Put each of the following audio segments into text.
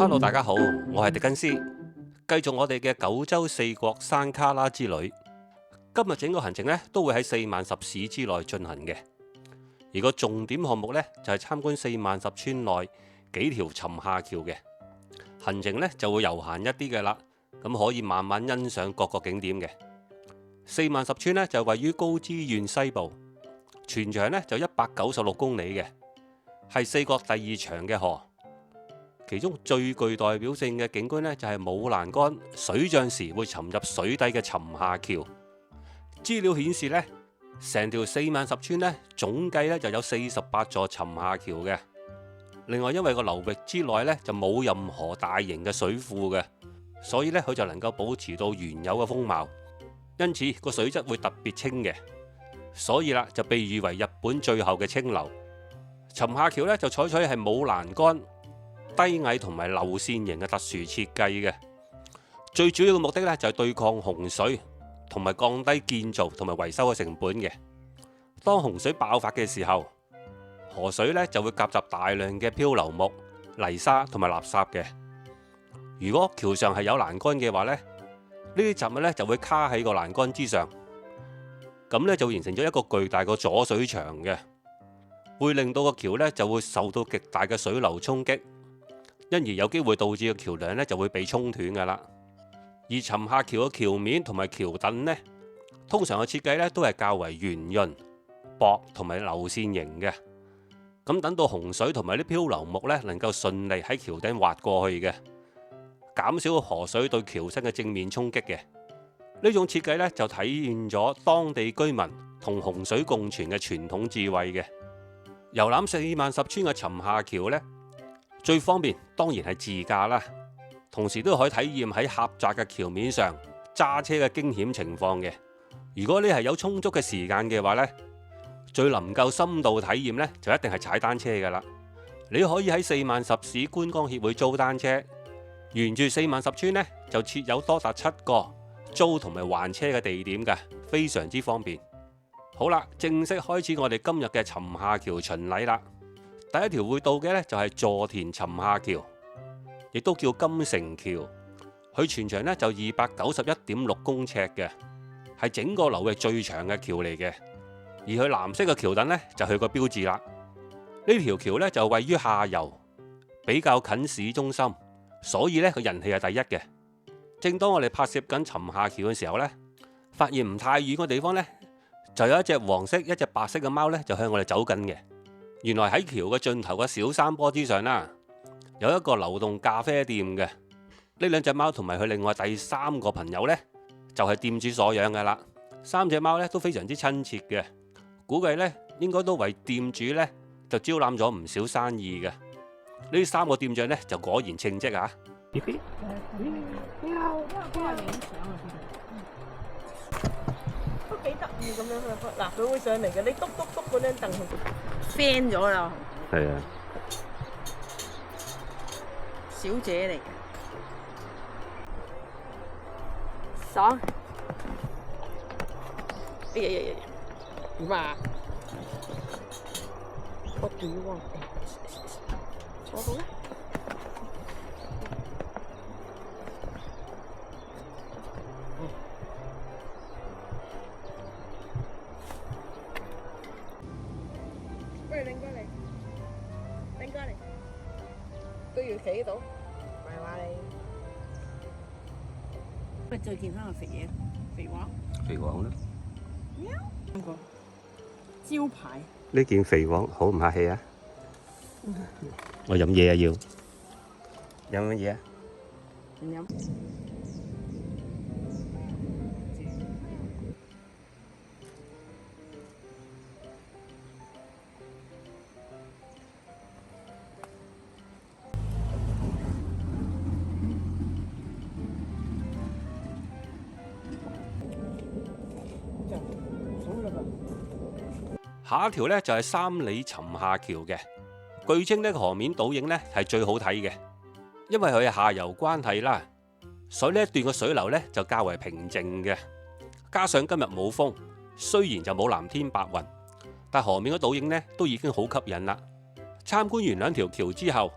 Hello，大家好，我係狄更斯，繼續我哋嘅九州四國山卡拉之旅。今日整個行程呢都會喺四萬十市之內進行嘅，而個重點項目呢就係參觀四萬十村內幾條沉下橋嘅行程呢就會悠閒一啲嘅啦，咁可以慢慢欣賞各個景點嘅。四萬十村呢就位於高知縣西部，全長呢就196公里嘅，係四國第二長嘅河。其中最具代表性嘅景觀呢，就係武欄杆水漲時會沉入水底嘅沉下橋。資料顯示呢，成條四萬十村呢，總計呢就有48座沉下橋嘅。另外，因為個流域之內呢，就冇任何大型嘅水庫嘅，所以呢，佢就能夠保持到原有嘅風貌，因此個水質會特別清嘅。所以啦，就被譽為日本最後嘅清流。沉下橋呢，就採取係武欄杆低矮同埋流線型嘅特殊設計嘅，最主要嘅目的呢，就係對抗洪水同埋降低建造同埋維修嘅成本嘅。當洪水爆發嘅時候，河水呢就會夾雜大量嘅漂流木、泥沙同埋垃圾嘅。如果橋上係有欄杆嘅話呢，呢啲雜物呢就會卡喺個欄杆之上，咁呢就形成咗一個巨大個阻水牆嘅，會令到個橋呢就會受到極大嘅水流衝擊，因而有機會導致個橋梁呢就會被沖斷噶啦。而沉下橋嘅橋面同埋橋墩呢，通常嘅設計呢都係較為圓潤、薄同埋流線型嘅。咁等到洪水同埋啲漂流木呢能夠順利喺橋頂滑過去嘅，減少河水對橋身嘅正面衝擊嘅。呢種設計呢就體現咗當地居民同洪水共存嘅傳統智慧嘅。遊覽四萬十村嘅沉下橋呢，最方便當然係自駕啦，同時都可以體驗喺狹窄嘅橋面上揸車嘅驚險情況嘅。如果你係有充足嘅時間嘅話呢，最能夠深度體驗呢，就一定係踩單車噶啦。你可以喺四萬十市觀光協會租單車，沿住四萬十村呢，就設有多達7個租同埋還車嘅地點嘅，非常之方便。好啦，正式開始我哋今日嘅沉下橋巡禮啦。第一條會到嘅呢，就係座田沉下橋，亦都叫金城橋。佢全長呢就291.6公尺嘅，係整個流域最長嘅橋嚟嘅。而佢藍色嘅橋墩呢，就係佢個標誌啦。呢條橋呢，就位於下游，比較近市中心，所以呢，佢人氣係第一嘅。正當我哋拍攝緊沉下橋嘅時候呢，發現唔太遠嘅地方呢，就有一隻黃色一隻白色嘅貓呢，就向我哋走緊嘅。原來喺橋嘅盡頭嘅小山坡之上啦，有一個流動咖啡店嘅。呢兩隻貓同埋佢另外第3個朋友呢，就係店主所養嘅啦。3隻貓呢都非常之親切嘅，估計呢應該都為店主呢就招攬咗唔少生意嘅。呢3個店長呢就果然稱職啊！都幾得意咁樣去，嗱佢會上嚟嘅，你篤篤篤嗰張凳佢 fan 咗啦。係啊，小姐嚟嘅，爽。哎呀呀呀！點啊？我屌喎！坐到咧。拎過嚟，拎過嚟，都要企喺度，唔係話你。喂，最健康嘅食嘢，肥黃。肥黃啦。喵。呢個招牌。呢件肥黃好唔客氣啊！我飲嘢啊要。飲乜嘢啊？飲。下一條呢，就係3里沉下橋嘅，據稱呢個河面倒影呢係最好睇嘅，因為佢係下游關係啦，所以呢一段嘅水流呢就較為平靜嘅。加上今日冇風，雖然就冇藍天白雲，但河面嘅倒影呢都已經好吸引啦。參觀完2條橋之後，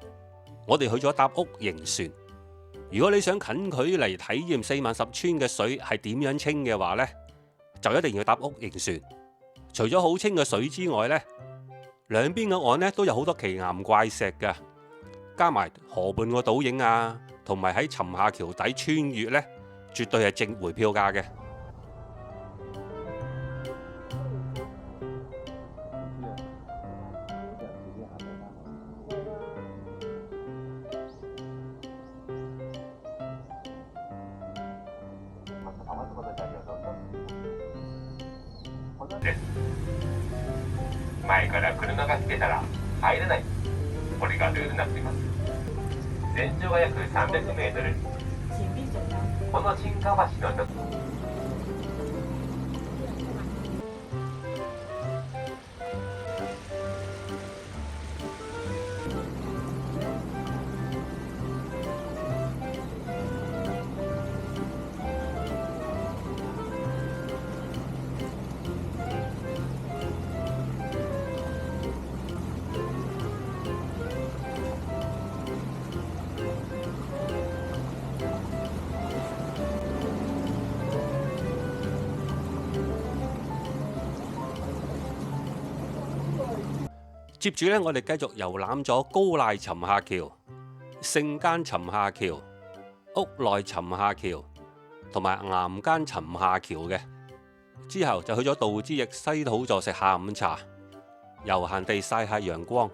我哋去咗搭屋營船。如果你想近距離體驗四萬十川嘅水係點樣清嘅話呢，就一定要搭屋營船。除咗好清嘅水之外呢，兩邊嘅岸呢都有好多奇岩怪石㗎，加埋河畔個倒影啊，同埋喺沉下橋底穿越呢，絕對係值回票價嘅。前から車が来てたら入れない。これがルールになっています。全長が約300メートル。この沈下橋の一つ。接住呢，我哋繼續遊覽咗高賴沉下橋、勝間沉下橋、屋內沉下橋同埋岩間沉下橋嘅。之後就去咗道之驛西土座食下午茶，悠閒地曬下陽光。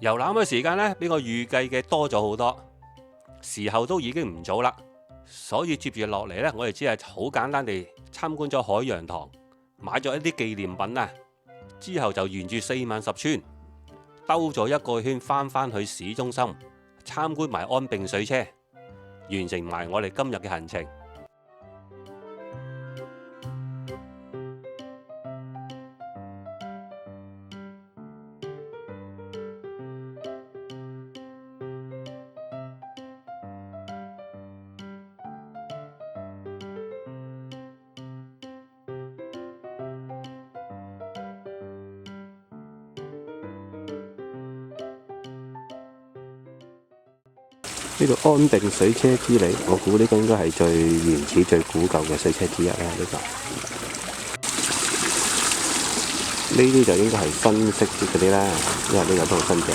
遊覽嘅時間呢，比我預計嘅多咗好多，時候都已經唔早啦，所以接住落嚟呢，我哋只係好簡單地參觀咗海洋堂，買咗一啲紀念品啊，之後就沿住四萬十川兜咗一個圈，翻去市中心參觀埋安並水車，完成埋我哋今日嘅行程。呢度安並水車之旅，我估呢個應該係最原始、最古舊嘅水車之一啦。呢個。 呢呢啲就應該係新式啲嗰啲啦，因為呢個都係新嘅。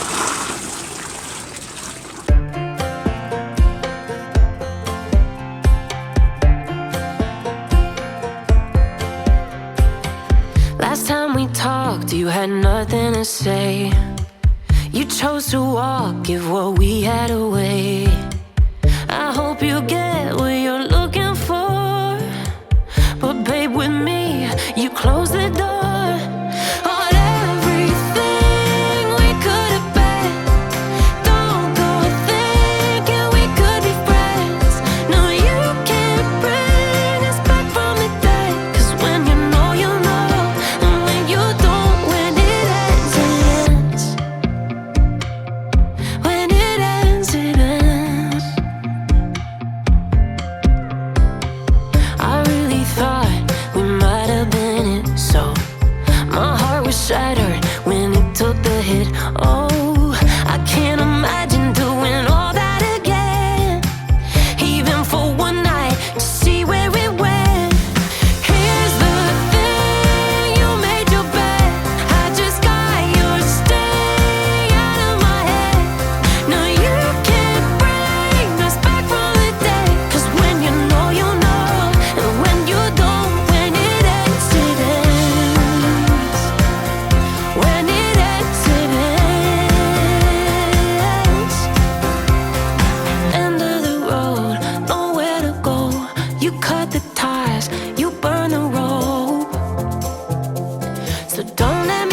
Last time we talked, you had nothing to say. You chose to walk, give what we had away. I hope you get what you're looking for. But babe, with me, you close the door on everything we could have been. Don't go thinking we could be friends. No, you can't bring us back from the dead. 'Cause when you know, you know. And when you don't, when it ends, it ends. When it ends, it ends. I really thought we might have been it, so my heart was shattered when it took the hit. Oh, I can't imagine doing all that again, even for one night to see where it went. Here's the thing, you made your bed, I just got your stay out of my head. No, you can't bring us back from the dead. 'Cause when you know, you know. And when you don't, when it ends, it ends. When it ends, it ends. End of the road, nowhere to go. You cut the ties, you burn the rope. So don't let